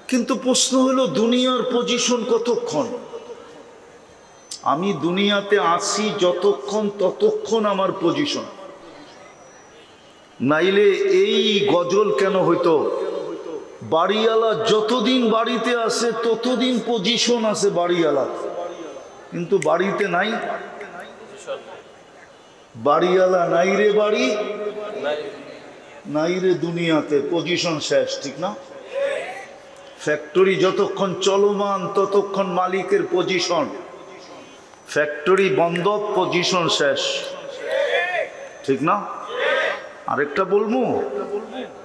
কিন্তু প্রশ্ন হলো দুনিয়ার পজিশন কতক্ষণ? আমি দুনিয়াতে আসি যতক্ষণ ততক্ষণ আমার পজিশন, নাইলে এই গজল কেন হইতো? বাড়িওয়ালা যতদিন বাড়িতে আসে ততদিন পজিশন আছে বাড়িওয়ালা, কিন্তু বাড়িতে নাই, বাড়িওয়ালা নাই রে, বাড়ি নাই রে, দুনিয়াতে পজিশন শেষ, ঠিক না? ফ্যাক্টরি যতক্ষণ চলমান ততক্ষণ মালিকের পজিশন, ফ্যাক্টরি বন্ধ পজিশন শেষ, ঠিক না? আরেকটা বলবো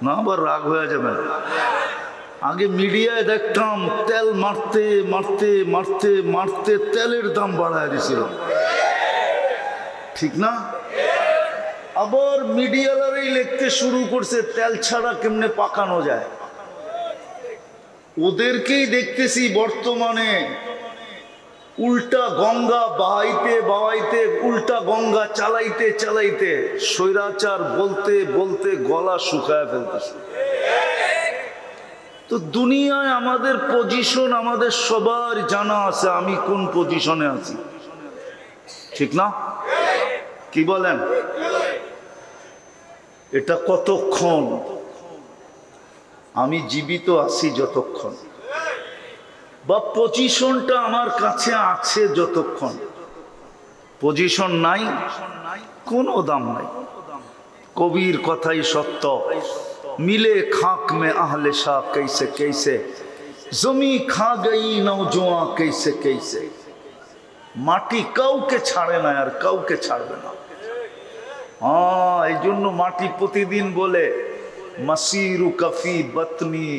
না, আবার রাগ হয়ে যাবে। আগে মিডিয়ায় দেখতাম তেল মারতে মারতে মারতে মারতে তেলের দাম বাড়ায় দিছিল, ঠিক না? আবার মিডিয়ালারাই লিখতে শুরু করছে তেল ছাড়া কেমনে পাকানো যায়। ওদেরকেই দেখতেছি বর্তমানে উল্টা গঙ্গা বাহাইতে বাহাইতে, উল্টা গঙ্গা চালাইতে চালাইতে স্বৈরাচার বলতে বলতে গলা শুকায় ফেলতেছে। তো দুনিয়ায় আমাদের পজিশন আমাদের সবার জানা আছে, আমি কোন পজিশনে আছি, ঠিক না? কি বলেন? এটা কতক্ষণ? আমি জীবিত আছি যতক্ষণ, বা পজিশনটা আমার কাছে আছে যতক্ষণ। পজিশন নাই, কোনো দাম নাই। কবির কথাই সত্য, মিলে খাক মে আহলে শাহ कैसे कैसे, জমি খা গই নওজোয়ান कैसे कैसे। মাটি কাউকে ছাড়ে না আর কাউকে ছাড়বে না। হ্যাঁ, এই জন্য মাটি প্রতিদিন বলে মাসিরু কাফি বতনি,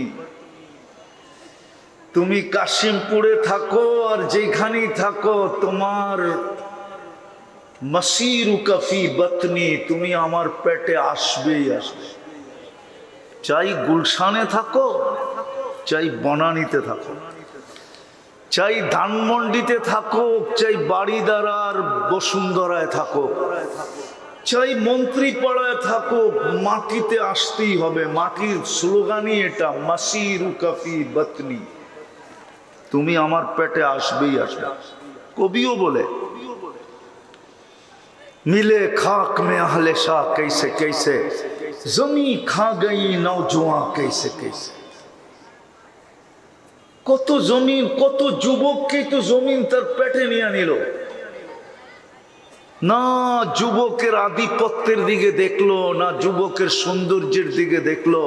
তুমি কাশিমপুরে থাকো আর যেখানেই থাকো তোমার মাসিরু কাফি বতনি, তুমি আমার পেটে আসবেই আসবে। চাই গুলশানে থাকো, চাই বনানীতে থাকো, চাই ধানমন্ডিতে থাকো, চাই বাড়িদারার বসুন্ধরায় থাকো, চাই মন্ত্রীপাড়ায় থাকো, মাটিতে আসতেই হবে। মাটির স্লোগানই এটা, মাসিরু কাফি বতনি, তুমি আমার পেটে আসবেই আসবে। কবিও বলে মিলে খাক মে আহলে শাহ कैसे कैसे, জমি খা গই নওজোয়ান कैसे कैसे। কত জমিন, কত যুবককে তো জমিন তার পেটে নিয়ে নিল না। যুবকের আধিপত্যের দিকে দেখলো না, যুবকের সৌন্দর্যের দিকে দেখলো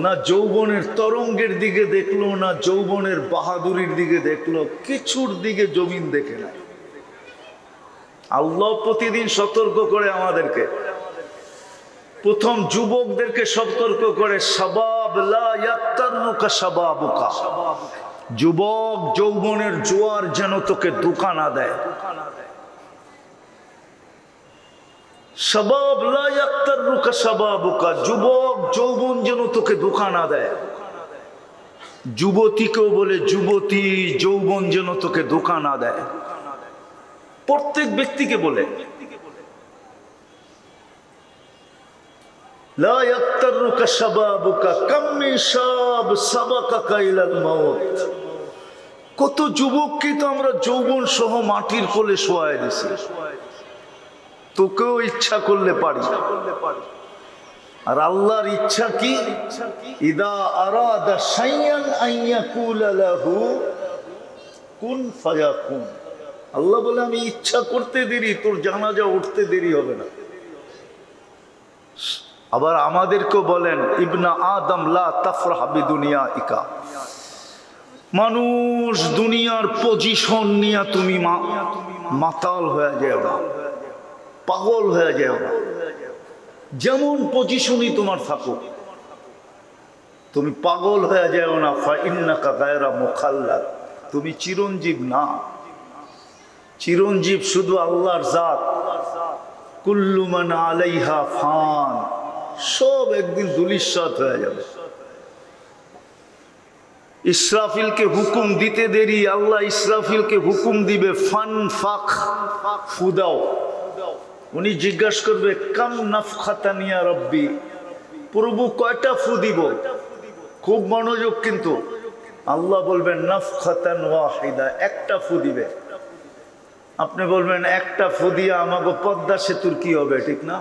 না, যৌবনের তরঙ্গের দিকে দেখলো না, যৌবনের বাহাদুরির দিকে দেখলো, কিছুর দিকে জমিন দেখে না। আল্লাহ প্রতিদিন সতর্ক করে আমাদেরকে। প্রথম যুবকদেরকে সতর্ক করে, শাবাব লা ইয়াক্তারনুকা শাবাবুকা, যুবক যৌবনের জোয়ার যেন তোকে ধোঁকা না দেয়। শাবাব লা ইয়াক্তারনুকা শাবাবুকা, যুবক যৌবন যেন তোকে ধোঁকা না দেয়। যুবতীকেও বলে যুবতী, যৌবন যেন তোকে ধোঁকা না দেয়। প্রত্যেক ব্যক্তিকে বলে লা ইয়াক্তারুকা শাবাবুকা, কাম মিন শাব সাবাকাকা ইলাল মাউত। কত যুবককে তো আমরা যৌবন সহ মাটির কোলে শোয়ায় দিছি। তোকেও ইচ্ছা করলে পারি, আর আল্লাহর ইচ্ছা কি? ইদা আরাদা শাইয়ান আন ইয়াকুলা লাহু কুন ফায়াকুন। আল্লাহ বলে আমি ইচ্ছা করতে দেরি, তোর জানাজা উঠতে দেরি হবে না। আবার আমাদেরকেও বলেন ইবনা আদম লা তাফরাহ বিদুনিয়াইকা, মানুষ দুনিয়ার পজিশন নিয়ে তুমি মাতাল হয়ে যাও না, পাগল হয়ে যাও না। যেমন পজিশনই তোমার থাকুক, তুমি পাগল হয়ে যাও না। ফা ইন্নাকা গায়রা মুখাল্লাদ, তুমি চিরঞ্জীব না। চিরঞ্জীব শুধু আল্লাহর জাত। কুল্লু মান আলাইহা ফান, সব একদিন ধূলিসাৎ হয়ে যাবে। ইসরাফিলকে হুকুম দিতে দেরি, আল্লাহ ইসরাফিলকে হুকুম দিবে ফান ফাখ, ফু দাও। উনি জিজ্ঞাসা করবে কাম নাফখাতান ইয়া রব্বি, প্রভু কয়টা ফু দিব? খুব মনোযোগ কিন্তু। আল্লাহ বলবেন নাফখাতান ওয়াহিদা, একটা ফু দিবে। আপনি বলবেন একটা ফু দিয়ে আমাকে পদ্মা সেতুর কি হবে, ঠিক না?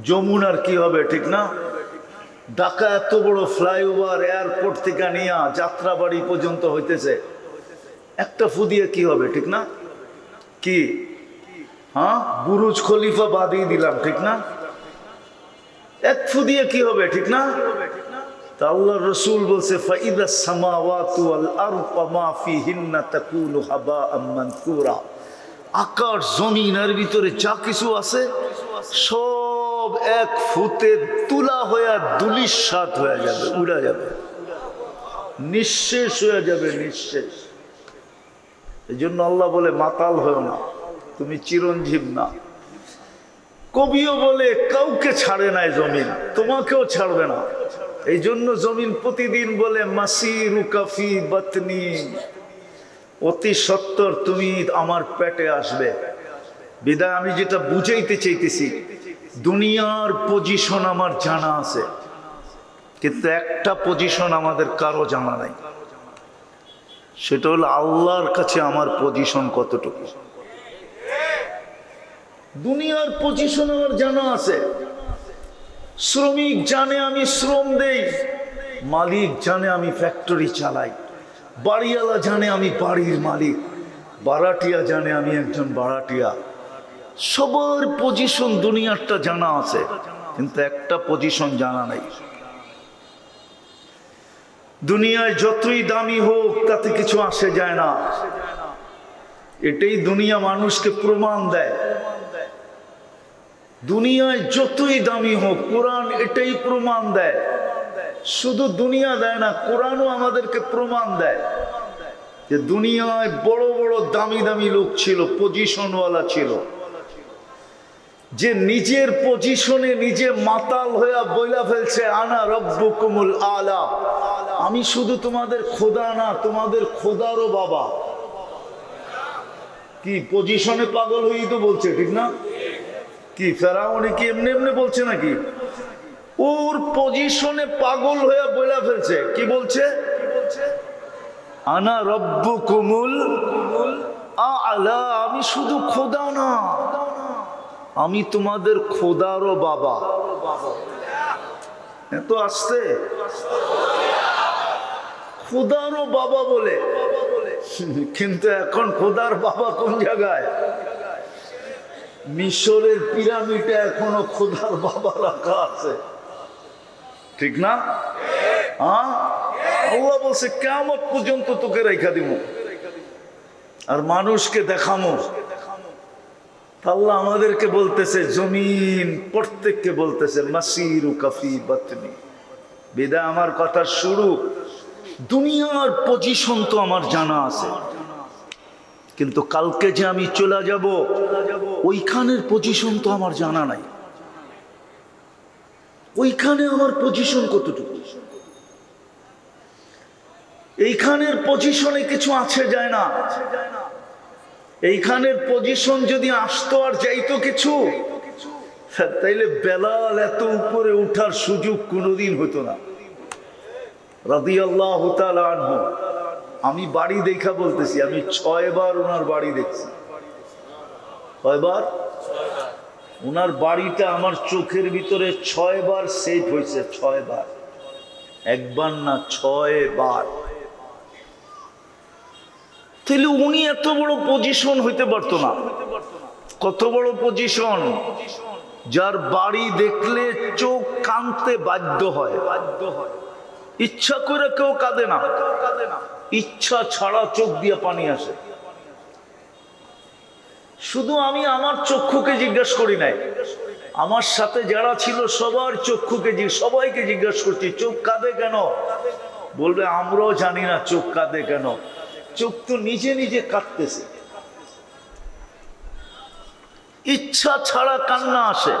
যমুনার কি হবে, ঠিক না? ঢাকা এত বড় ফ্লাইওভার এয়ারপোর্ট থেকে নিয়ে যাত্রাবাড়ি পর্যন্ত হইতেছে, একটা ফু দিয়ে কি হবে, ঠিক না? কি হ্যাঁ, বুরুজ খলিফা বাদিয়ে দিলাম, ঠিক না? এক ফু দিয়ে কি হবে, ঠিক না? তা আল্লাহ রসুল বলছে ফাইদা সামাওয়াতু ওয়াল আরদু মা ফিহিন্না তাকুনু হাবাআম মানসুরা, আকাশ জমিনের ভিতরে যা কিছু আছে সব এক ফুতে তুলা হয়ে দুলিশাত হয়ে যাবে, উড়া যাবে, নিঃশেষ হয়ে যাবে, নিঃশেষ। এই জন্য আল্লাহ বলে মাতাল হও না, তুমি চিরঞ্জীব না। কবিও বলে কাউকে ছাড়ে নাই জমিন, তোমাকেও ছাড়বে না। এই জন্য জমিন প্রতিদিন বলে মাসিরু কাফি বাতনি, অতি সত্তর তুমি আমার পেটে আসবে। বিদায় আমি যেটা বুঝাইতে চাইতেছি, দুনিয়ার পজিশন আমার জানা আছে, কিন্তু একটা পজিশন আমাদের কারো জানা নাই, সেটা হলো আল্লাহর কাছে আমার পজিশন কতটুকু। দুনিয়ার পজিশন আমার জানা আছে, শ্রমিক জানে আমি শ্রম দেই, মালিক জানে আমি ফ্যাক্টরি চালাই, বাড়িওয়ালা জানে আমি বাড়ির মালিক, বারাটিয়া জানে আমি একজন বারাটিয়া। সবার পজিশন দুনিয়ারটা জানা আছে, কিন্তু একটা পজিশন জানা নাই। দুনিয়ায় যতই দামি হোক তাতে কিছু আসে যায় না, এটাই দুনিয়া মানুষকে প্রমাণ দেয়। দুনিয়ায় যতই দামি হোক, কোরআন এটাই প্রমাণ দেয়। শুধু দুনিয়া দেয় না, কোরআনও আমাদেরকে প্রমাণ দেয় যে দুনিয়ায় বড় বড় দামি দামি লোক ছিল, পজিশনওয়ালা ছিল, যে নিজের পজিশনে নিজে মাতাল হয়ে বইলা ফেলছে আনা রব্বুকুমুল আলা, আমি শুধু তোমাদের খোদা না, তোমাদের খোদারও বাবা। কি পজিশনে পাগল হয়েই তো বলছে, ঠিক না? কি ফেরাউন কি এমনি এমনি বলছে নাকি? ওর পজিশনে পাগল হয়ে বইলা ফেলছে, কি বলছে? আনা রব্বুকুমুল আলা, আমি শুধু খোদা না, আমি তোমাদের খোদারও বাবা। এত আসছে খোদারও বাবা বলে, কিন্তু এখন খোদার বাবা কোন জায়গায়? মিশরের পিরামিডে এখনো খোদার বাবা রাখা আছে, ঠিক না? আল্লাহ বলছে কিয়ামত পর্যন্ত তোকে রেখা দিব আর মানুষকে দেখামো। আল্লাহ আমাদেরকে বলতেছে, জমিন প্রত্যেককে বলতেছে মাসিরু কাফি বাতনি। বিদায় আমার কথা শুরু, দুনিয়ার পজিশন তো আমার জানা আছে, কিন্তু কালকে যে আমি চলে যাব ওইখানের পজিশন তো আমার জানা নাই। ওইখানে আমার পজিশন কতটুকু, এইখানের পজিশনে কিছু আছে যায় না। এইখানের পজিশন যদি আসতো আর যাইতো কিছু, তাইলে বেলাল এত উপরে উঠার সুযোগ কোনোদিন হতো না। রাদিয়াল্লাহু তাআলা আনহু, আমি বাড়ি দেখা বলতেছি, আমি 6 বার ওনার বাড়ি দেখছি। কয়বার? ওনার বাড়িটা আমার চোখের ভিতরে 6 বার সেট হয়েছে, 6 বার, একবার না 6 বার। তাহলে উনি এত বড় পজিশন হইতে পারতো না? কত বড় পজিশন, যার বাড়ি দেখলে চোখ কাঁদতে বাধ্য হয়। ইচ্ছা করে কেউ কাঁদে না, ইচ্ছা ছাড়া চোখ দিয়ে পানি আসে। শুধু আমি আমার চক্ষুকে জিজ্ঞাসা করি নাই, আমার সাথে যারা ছিল সবার চক্ষুকে, সবাইকে জিজ্ঞাসা করছি চোখ কাঁদে কেন? বলবে আমরাও জানি না চোখ কাঁদে কেন, চোখ তো নিজে নিজে কাঁদতেছে। ইচ্ছা ছাড়া কান্না আসে।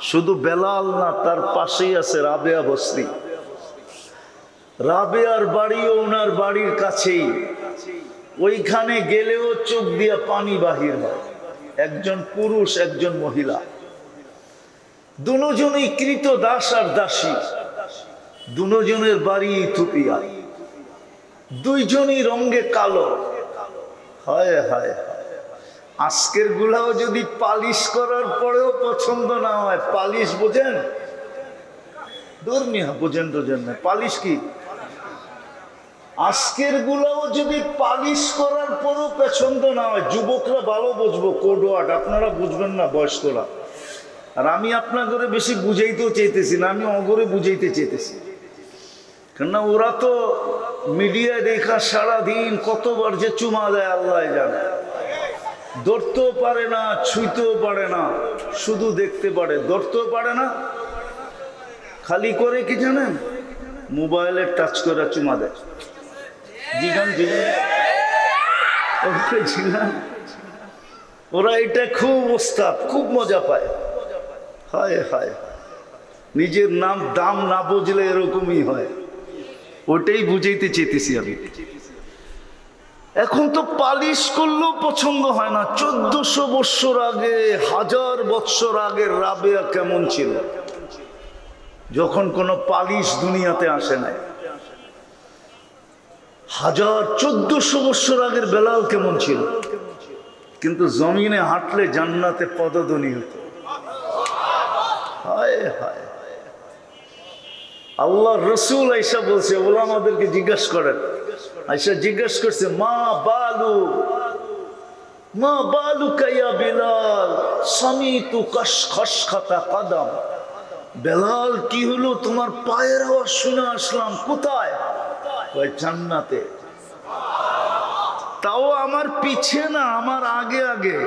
শুধু বেলাল না, তার পাশেই আছে রাবেয়া বসরি। রাবেয়ার বাড়িও ওনার বাড়ির কাছেই, ওইখানে গেলেও চোখ দিয়ে পানি বাহির হয়। একজন পুরুষ, একজন মহিলা, দুজনই কৃত দাস আর দাসী, দুজনের বাড়ি ইথিওপিয়া। দুইজনই রঙে কালো। হায় হায় হায়, আজকের গুলাও যদি পালিশ করার পরেও পছন্দ না হয়, পালিশ বোঝেন? ধর্মীয় বোঝেন টোঝেন না, পালিশ কি? আজকের গুলাও যদি পালিশ করার পরও পছন্দ না হয়, যুবকরা ভালো বুঝবো, কোডওয়ার্ড আপনারা বুঝবেন না বয়স্করা। আর আমি আপনাদের বেশি বুঝাইতেও চাইতেছি না, আমি অগরে বুঝাইতে চাইতেছি। কেননা ওরা তো মিডিয়ায় দেখা সারাদিন কতবার যে চুমা দেয় আল্লাহ জানে, ধরতেও পারে না, ছুঁইতেও পারে না, শুধু দেখতে পারে, ধরতেও পারে না। খালি করে কি জানেন, মোবাইলে টাচ করে চুমা দেয়। জিগান জিগান, ওরা এটা খুব ওস্তাদ, খুব মজা পায়। হায় হায়, নিজের নাম দাম না বুঝলে এরকমই হয়। ওটাই বুঝাইতে চেতেছি আমি। এখন তো পালিশ করলেও পছন্দ হয় না। 1400 বৎসর আগে, 1000 বৎসর আগের রাবেয়া কেমন ছিল, যখন কোনো পালিশ দুনিয়াতে আসে নাই। 1400 বৎসর আগের বেলাল কেমন ছিল, কিন্তু জমিনে হাঁটলে জান্নাতে পদধ্বনি হতো। হায় হায়, আল্লাহ রসুল আইসা বলছে, ওলামাদেরকে জিজ্ঞাসা করেন, আইসা জিজ্ঞাসা করছে, মা বালু কাইয়া বেলাল সামিতু খসখতা কদম। বেলাল কি হলো, তোমার পায়ের আওয়াজ শুনে আসলাম। কোথায়? কয় জান্নাতে। তাও আমার পিছে না, আমার আগে আগে।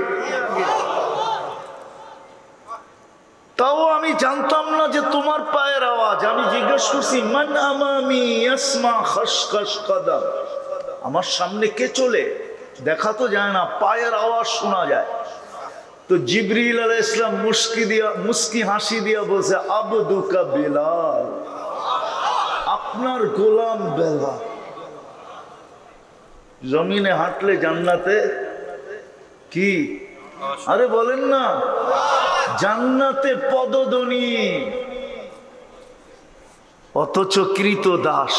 তাও আমি জানতাম না যে তোমার পায়ের আওয়াজ। আমি জিজ্ঞেস করছি, মান আমামি ইয়াসমা খসখস কদম, আমার সামনে কে চলে? দেখা তো যায় না, পায়ের আওয়াজ শোনা যায়। তো জিবরিল আলাইহিস সালাম মুস্কি হাসি দিয়া বলছে, আবদুকা বেলাল, আপনার গোলাম বেলাল। জমিনে হাঁটলে জান্নাতে কি? আরে বলেন না, জান্নাতে পদধ্বনি। অথচ কৃত দাস।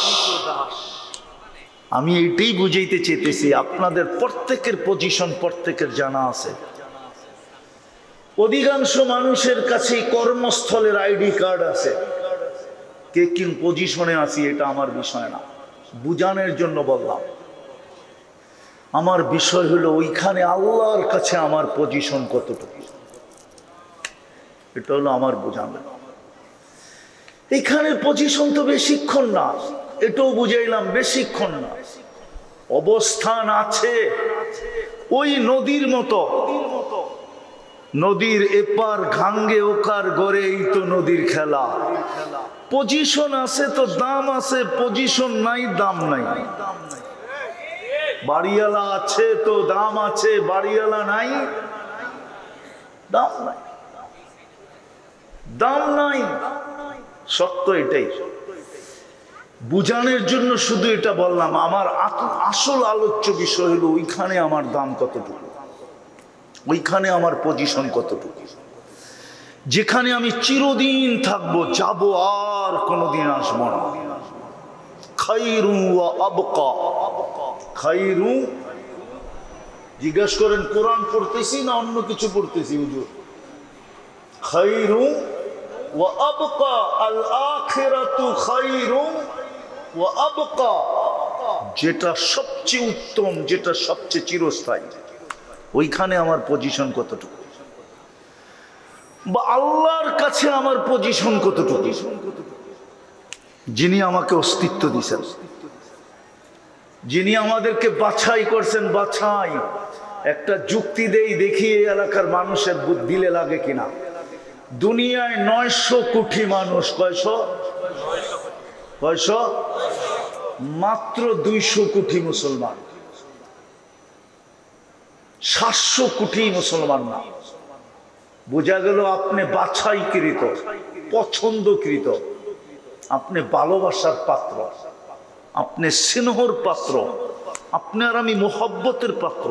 আমি এইটাই বুঝাইতে চেয়েছি, আপনাদের প্রত্যেকের পজিশন প্রত্যেকের জানা আছে। অধিকাংশ মানুষের কাছে কর্মস্থলের আইডি কার্ড আছে, কে কোন পজিশনে আছি এটা আমার বিষয় না, বুঝানোর জন্য বললাম। আমার বিষয় হলো ওইখানে আল্লাহর কাছে আমার পজিশন কতটুকু, এটা হলো আমার বোঝানো। এখানের পজিশন তো বেশিক্ষণ না, এটাও বুঝাইলাম, বেশিক্ষণ না। অবস্থান আছে ওই নদীর মতো, নদীর এপার ঘাঙ্গে ওকার গড়ে, এই তো নদীর খেলা। পজিশন আছে তো দাম আছে, পজিশন নাই দাম নাই। বাড়িওয়ালা আছে তো দাম আছে, বাড়িওয়ালা নাই দাম নাই, দাম নাই। সত্য এটাই। বুঝানোর জন্য শুধু এটা বললাম। আমার আসল আলোচ্য বিষয় হলো ওইখানে আমার দাম কতটুকু, ওইখানে আমার পজিশন কতটুকু, যেখানে আমি চিরদিন থাকবো, যাব আর কোনোদিন আসবো না। খাইরু ওয়া আবকা, খাইরু। জিজ্ঞাসা করেন কোরআন পড়তেছি না অন্য কিছু পড়তেছি হুজুর? খাইরু ওয়া আবকা, আল আখিরাতু খাইরু ওয়া আবকা, যেটা সবচেয়ে উত্তম, যেটা সবচেয়ে চিরস্থায়ী, ওইখানে আমার পজিশন কতটুকু, বা আল্লাহর কাছে আমার পজিশন কতটুকু, যিনি আমাকে অস্তিত্ব দিয়েছেন, যিনি আমাদেরকে বাছাই করছেন। বাছাই একটা যুক্তি দেই, দেখি এই এলাকার মানুষের দিলে লাগে কিনা। দুনিয়ায় 900 কোটি মানুষ, কয়শো? মাত্র 200 কোটি মুসলমান, 700 কোটি মুসলমান না। বোঝা গেল আপনি বাছাইকৃত, পছন্দকৃত, আপনি ভালোবাসার পাত্র, আপনি স্নেহর পাত্র, আপনি আর আমি মোহব্বতের পাত্র।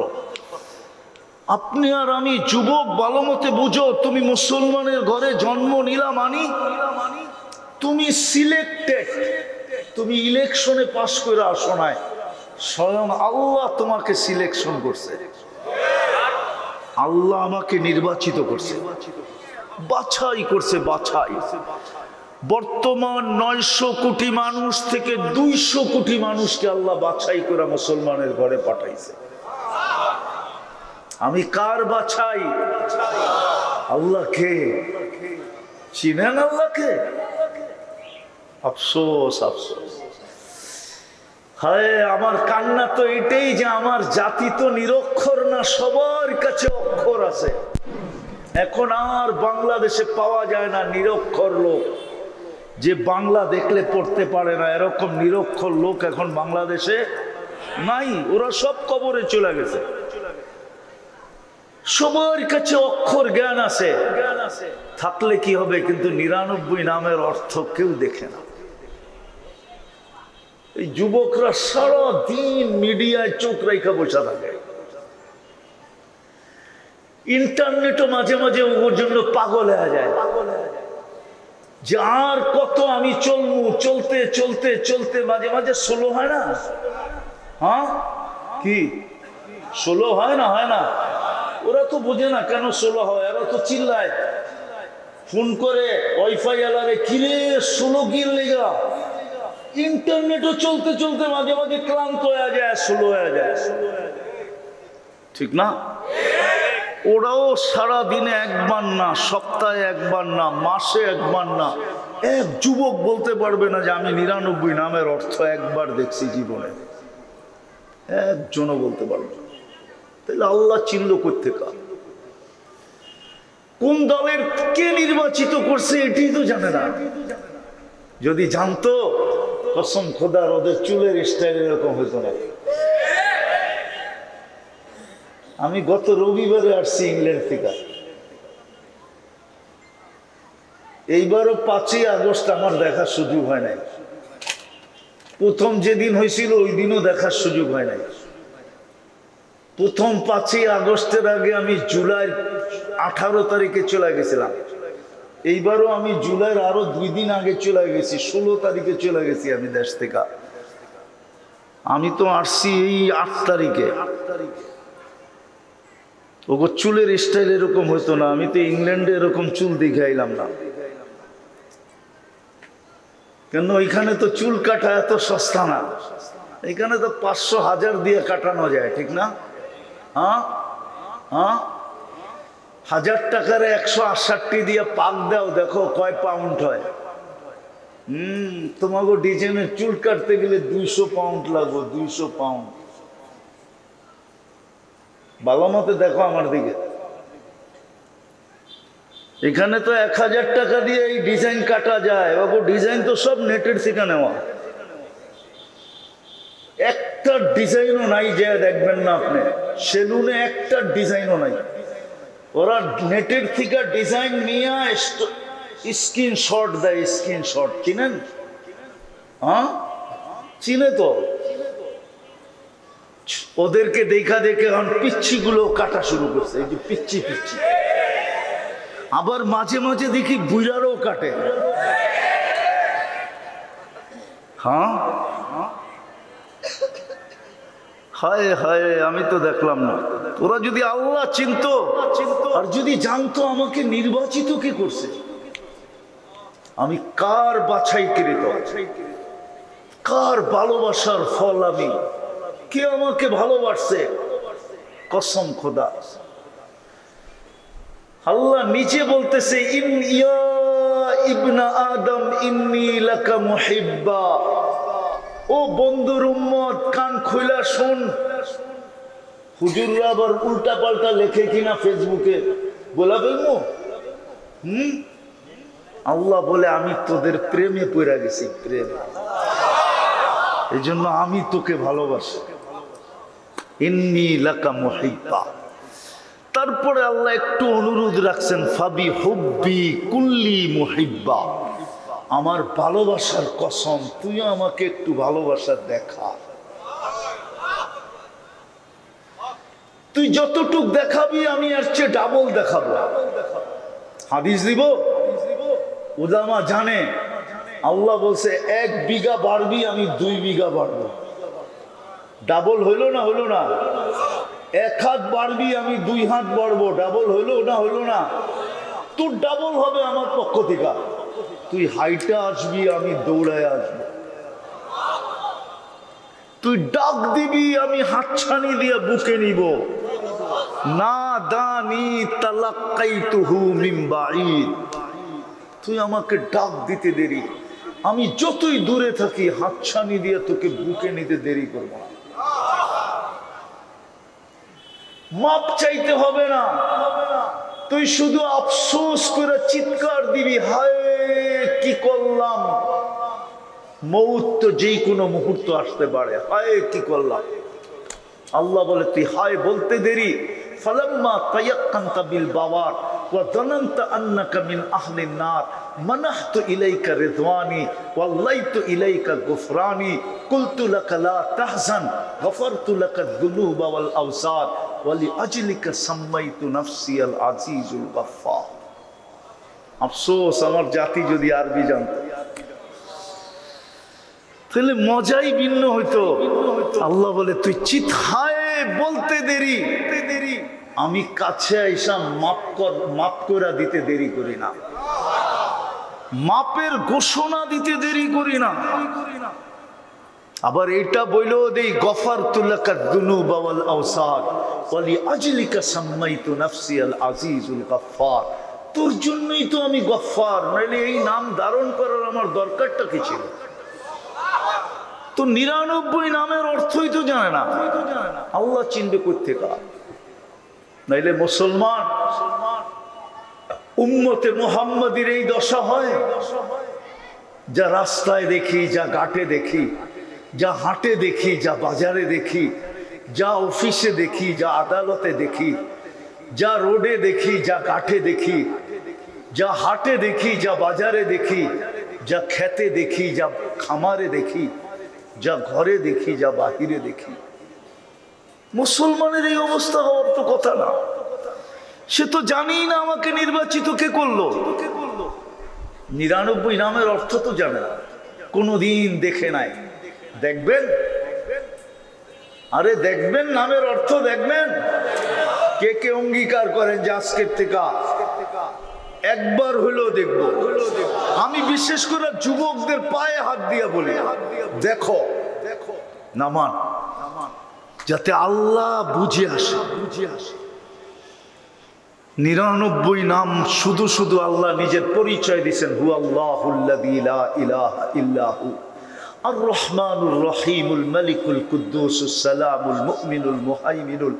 আপনি আর আমি যুবক ভালো মতে বুঝো, তুমি মুসলমানের ঘরে জন্ম নিলা মানি তুমি সিলেক্টেড, তুমি ইলেকশনে পাস করে আসো নাই, স্বয়ং আল্লাহ তোমাকে সিলেকশন করছে, আল্লাহ আমাকে নির্বাচিত করছে, বাছাই করছে, বাছাই। বর্তমান 900 কোটি মানুষ থেকে 200 কোটি মানুষকে আল্লাহ বাছাই করে মুসলমানের ঘরে পাঠাইছে। আমি কার বাছাই? আল্লাহকে। চিনেন আল্লাহকে? আফসোস, আফসোস। হায়, আমার কান্না তো এটাই যে আমার জাতি তো নিরক্ষর না, সবার কাছে অক্ষর আছে। এখন আর বাংলাদেশে পাওয়া যায় না নিরক্ষর লোক, যে বাংলা দেখলে পড়তে পারে না, এরকম নিরক্ষর লোক এখন বাংলাদেশে নাই। ওরা সব কবরে চলে গেছে। সবার কাছে অক্ষর জ্ঞান আছে, থাকলে কি হবে, কিন্তু 99 নামের অর্থ কেউ দেখে না। এই যুবকরা সারা দিন মিডিয়ায় চোখ রেখে বসে থাকে, ইন্টারনেটও মাঝে মাঝে ওর জন্য পাগল হয়ে যায় যে আর কত আমি চলবো, চলতে চলতে চলতে মাঝে মাঝে স্লো হয় না? হ্যাঁ, কি স্লো হয় না? হয় না? ওরা তো বোঝে না কেন স্লো হয়, ওরা তো চিল্লায় ফোন করে ওয়াইফাই আলারে, কিরে স্লো কির লেগা। ইন্টারনেটও চলতে চলতে মাঝে মাঝে ক্লান্ত হয়ে যায়, স্লো হয়ে যায়, ঠিক না? ওরাও সারা দিনে একবার না, সপ্তাহে একবার না, মাসে একবার না, এক যুবক বলতে পারবে না যে আমি 99 নামের অর্থ একবার দেখছি জীবনে, একজনও বলতে পারবে না। তাহলে আল্লাহ চিনল কোত্থেকে, কোন দলের কে নির্বাচিত করছে এটাই তো জানে না। যদি জানতো, কসম খোদার ওদের চুলের স্টাইল এরকম হইতো না। আমি গত রবিবারে আসছি ইংল্যান্ড থেকে, এইবারও 5ই আগস্ট আমার দেখার সুযোগ হয় নাই। প্রথম যেদিন হয়েছিল ওই দিনও দেখার সুযোগ হয় নাই। প্রথম 5ই আগস্টের আগে আমি জুলাই 18 তারিখে চলে গেছিলাম। এইবারও আমি জুলাইয়ের আরো 2 দিন আগে চলে গেছি, 16 তারিখে চলে গেছি আমি দেশ থেকে। আমি তো আসছি এই 8 তারিখে। ওগো চুলের স্টাইল এরকম হইতো না, আমি তো ইংল্যান্ডে এরকম চুল দেখে আইলাম না। কেন, ওইখানে তো চুল কাটা এত সস্তা না, এখানে তো 500-1000 দিয়ে কাটানো যায়, ঠিক না? হ্যাঁ হ্যাঁ, 1000 টাকার 168 দিয়ে পাক দাও, দেখো কয় পাউন্ড হয়। তোমাকে ডিজাইনের চুল কাটতে গেলে 200 পাউন্ড লাগবে, 200 পাউন্ড। ভালো মতো দেখো আমার দিকে, এখানে তো 1000 টাকা দিয়ে এই ডিজাইন কাটা যায়। বাবু ডিজাইন তো সব নেটের থেকে নেওয়া, একটা ডিজাইনও নাই যে দেখবেন না আপনি সেলুনে, একটা ডিজাইনও নাই। ওরা নেটের থেকে ডিজাইন নিয়ে স্ক্রিনশট দেয়, স্ক্রিনশট। চিনেন? হ্যাঁ, চিনে তো। ওদেরকে দেখা দেখে এখন পিচ্ছি গুলো কাটা শুরু করছে, এই যে পিচ্ছি পিচ্ছি। আবার মাঝে মাঝে দেখি বুড়ারও কাটে। হ্যাঁ, হায় হায়, আমি তো দেখলাম না। ওরা যদি আল্লাহ চিনতো আর যদি জানতো আমাকে নির্বাচিত কে করছে, আমি কার বাছাইকৃত, কার ভালোবাসার ফল, আমি কে আমাকে ভালোবাসছে, কসম খোদা। আল্লাহ নিচে বলতেছে, ইয়া ইবনা আদম ইন্নী লাকা মুহিব্বা। ও বন্ধুর উম্মত, কান খুইলা শুন। হুজুররা আবার উল্টা পাল্টা লেখে কিনা ফেসবুকে, বলা ফেলবো। আল্লাহ বলে আমি তোদের প্রেমে পড়ে গেছি, প্রেম। এই জন্য আমি তোকে ভালোবাসি, ইন্নী লাকা মুহিব্বা। তারপরে আল্লাহ একটু অনুরোধ রাখছেন, ফাবি হুব্বি কুল্লি মুহিব্বা। আমার ভালোবাসার কসম, তুই আমাকে একটু ভালোবাসা দেখা। তুই যতটুক দেখাবি আমি আর চেয়ে ডাবল দেখাবো। হাদিস দিব, উলামা জানে, আল্লাহ বলছে 1 বিঘা বাড়বি, আমি 2 বিঘা বাড়বো। ডাবল হইল না হইল না? এক হাত বাড়বি, আমি 2 হাত বাড়বো, ডাবল হইল না হইল না? তোর ডাবল হবে আমার পক্ষ থেকে। তুই হাইটে আসবি, আমি দৌড়ায় আসবো। তুই ডাক দিবি, আমি হাতছানি দিয়ে বুকে নিব। না দানি তালাক্কাইতুহু মিন বাঈদ। তুই আমাকে ডাক দিতে দেরি, আমি যতই দূরে থাকি হাতছানি দিয়ে তোকে বুকে নিতে দেরি করব না। মাপ চাইতে হবে না, তুই শুধু আফসোস করে চিৎকার দিবি, হায় কি করলাম। মৌত তো যে কোনো মুহূর্ত আসতে পারে, হায় কি করলাম। আল্লাহ বলে তুই হায় বলতে দেরি, ফালাম্মা তায়াক্কানতা বিল বাওয়ার ওয়া যানানতা আন্নাকা মিন আহলিন নার মানাহতু ইলাইকা রিদওয়ানি ওয়াল্লাইতু ইলাইকা গুফরানি কুলতু লাকা লা তাহজান গফারতু লাকা যুনুবা ওয়াল আওসার ওয়া লিআজলিকা সাম্মাইতু নাফসি আল আজিজুল গফফার। আফসোস আমার জাতি যদি আরবি জানতো, তাহলে মজাই ভিন্ন হইতো। আল্লাহ বলে তুই চিৎহায় বলতে দেরি, আমি কাছে আইসা মাপ করে দিতে দেরি করি না, মাপের ঘোষণা দিতে দেরি করি না। আবার এটা বইলো দেই, গফারতু লাকা যুনুবা ওয়াল আওসার ওয়া লিআজলিকা সাম্মাইতু নাফসি আল আজিজুল গফফার। তোর জন্যই তো আমি গফফার, নইলে এই নাম ধারণ করার আমার দরকারটা কি ছিল? তো 99 নামের অর্থই তো জানে না, আল্লাহ চিনবে কোত্থেকে? নাইলে মুসলমান উম্মতে মুহাম্মাদির এই দশা হয়। যা রাস্তায় দেখি, যা ঘাটে দেখি, যা হাটে দেখি, যা বাজারে দেখি, যা অফিসে দেখি, যা আদালতে দেখি, যা রোডে দেখি, যা ঘাটে দেখি, যা হাটে দেখি, যা বাজারে দেখি, যা খেতে দেখি, যা খামারে দেখি, যা ঘরে দেখি, যা বাহিরে দেখি, মুসলমানের এই অবস্থা হওয়ার তো কথা না। সে তো জানেই না আমাকে নির্বাচিত কে করলো। 99 নামের অর্থ তো জানে না, কোনোদিন দেখে নাই। দেখবেন, আরে দেখবেন, নামের অর্থ দেখবেন। কে কে অঙ্গীকার করেন যে আজকের থেকে একবার হলেও দেখবো? আমি বিশেষ করে যুবকদের পায়ে হাত দিয়া বলি, দেখো নামান, যাতে আল্লাহ বুঝে আসে। 99 নাম শুধু শুধু আল্লাহ নিজের পরিচয় দিয়েছেন, হু আল্লাহুল্লাযী লা ইলাহা ইল্লাহু আর রহমানুর রহিমুল মালিকুল কুদ্দুসুস সালামুল মুমিনুল মুহাইমিনুল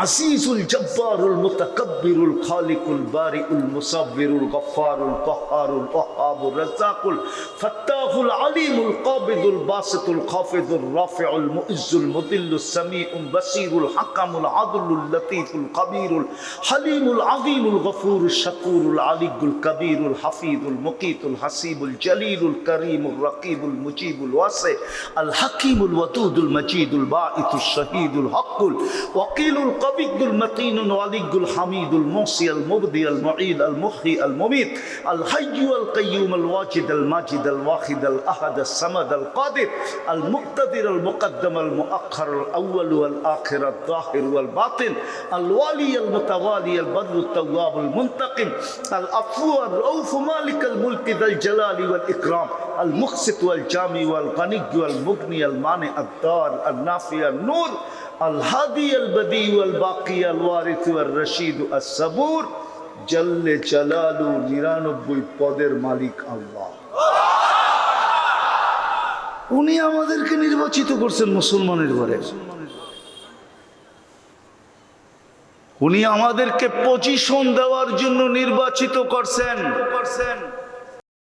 আজিজুল জব্বারুল মুতাকাব্বিরুল খালিকুল বারিউল মুসাব্বিরুল গফফারুল কহ্হারুল ওয়াহ্হাবুর রাজ্জাকুল ফাত্তাহুল আলিমুল কাবিদুল বাসিতুল খাফিদুর রাফিউল মুইজ্জুল মুদিল্লুস সামিউল বাসীরুল হাকামুল আদলুল লতীফুল কবীরুল হালিমুল আযীমুল গফুরুশ শাকুরুল আলিয়ুল কবীরুল হাফিজুল মুকীতুল হাসিবুল জলিলুল করিমুর রকিবুল মুজিবুল ওয়াসি আল হাকিমুল ওয়াদুদুল মজিদুল বাঈসুশ শহীদুল হকুল ওয়াকিলুল القبيض المتين الولي الحميد الموصي المبدي المعيد المحيي المميت الحي القيوم الواجد الماجد الواحد الأحد الصمد القادر المقتدر المقدم المؤخر الأول والآخر الظاهر والباطن الوالي المتوالي البر التواب المنتقم العفو الرؤوف مالك الملك ذا الجلال والإكرام المقسط والجامع والغني والمغني المانع الدار النافع النور الهادي البديع والباقي الوارث والرشيد الصبور جل جلاله 99 পদের মালিক আল্লাহ। উনি আমাদেরকে নির্বাচিত করছেন মুসলমানের ঘরে। উনি আমাদেরকে পজিশন দেওয়ার জন্য নির্বাচিত করছেন।